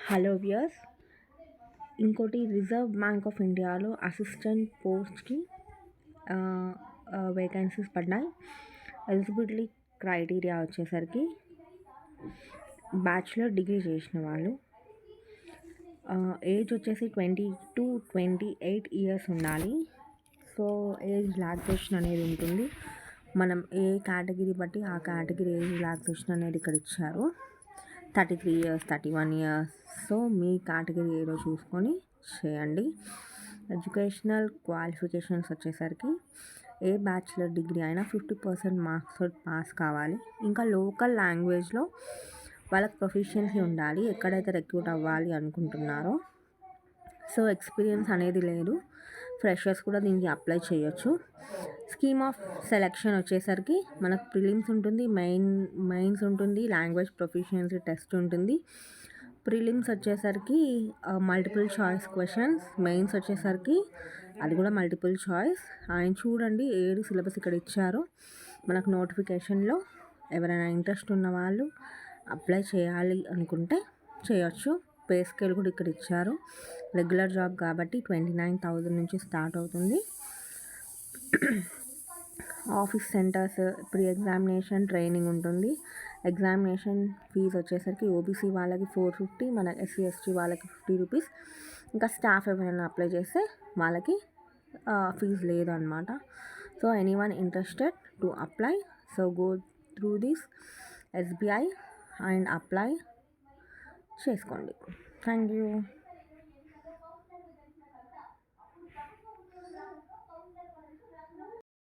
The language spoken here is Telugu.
హలో వ్యూయర్స్, ఇంకోటి రిజర్వ్ బ్యాంక్ ఆఫ్ ఇండియాలో అసిస్టెంట్ పోస్ట్కి వేకెన్సీస్ పడ్డాయి. ఎలిజిబిలిటీ క్రైటీరియా వచ్చేసరికి బ్యాచిలర్ డిగ్రీ చేసిన వాళ్ళు, ఏజ్ వచ్చేసి 22-28 ఇయర్స్ ఉండాలి. సో ఏజ్ రిలాక్సేషన్ అనేది ఉంటుంది. మనం ఏ కేటగిరీ బట్టి ఆ కేటగిరీ ఏజ్ రిలాక్సేషన్ అనేది ఇక్కడ ఇచ్చారు. 33 ఇయర్స్, 31 ఇయర్స్. సో మీ కేటగిరీ ఏదో చూసుకొని చేయండి. ఎడ్యుకేషనల్ క్వాలిఫికేషన్స్ వచ్చేసరికి ఏ బ్యాచిలర్ డిగ్రీ అయినా 50% మార్క్స్ పాస్ కావాలి. ఇంకా లోకల్ లాంగ్వేజ్లో వాళ్ళకి ప్రొఫిషియన్సీ ఉండాలి ఎక్కడైతే రిక్రూట్ అవ్వాలి అనుకుంటున్నారో. సో ఎక్స్పీరియన్స్ అనేది లేదు, ఫ్రెషర్స్ కూడా దీనికి అప్లై చేయొచ్చు. స్కీమ్ ఆఫ్ సెలెక్షన్ వచ్చేసరికి మనకు ప్రిలిమ్స్ ఉంటుంది, మెయిన్స్ ఉంటుంది, లాంగ్వేజ్ ప్రొఫిషియన్సీ టెస్ట్ ఉంటుంది. ప్రిలిమ్స్ వచ్చేసరికి మల్టిపుల్ చాయిస్ క్వశ్చన్స్, మెయిన్స్ వచ్చేసరికి అది కూడా మల్టిపుల్ చాయిస్. ఆయన చూడండి 7 సిలబస్ ఇక్కడ ఇచ్చారు మనకు నోటిఫికేషన్లో. ఎవరైనా ఇంట్రెస్ట్ ఉన్న వాళ్ళు అప్లై చేయాలి అనుకుంటే చేయొచ్చు. పే స్కేల్ కూడా ఇక్కడ ఇచ్చారు. రెగ్యులర్ జాబ్ కాబట్టి 29,000 నుంచి స్టార్ట్ అవుతుంది. Office centres, pre examination training ఉంటుంది. ఎగ్జామినేషన్ ఫీజు వచ్చేసరికి ఓబీసీ వాళ్ళకి 450, మన ఎస్సీ ఎస్టీ వాళ్ళకి 50 రూపీస్. ఇంకా స్టాఫ్ ఎవరైనా అప్లై చేస్తే వాళ్ళకి ఫీజు లేదు అనమాట. So anyone interested to apply, so go through this SBI and apply చేసుకోండి. Thank you.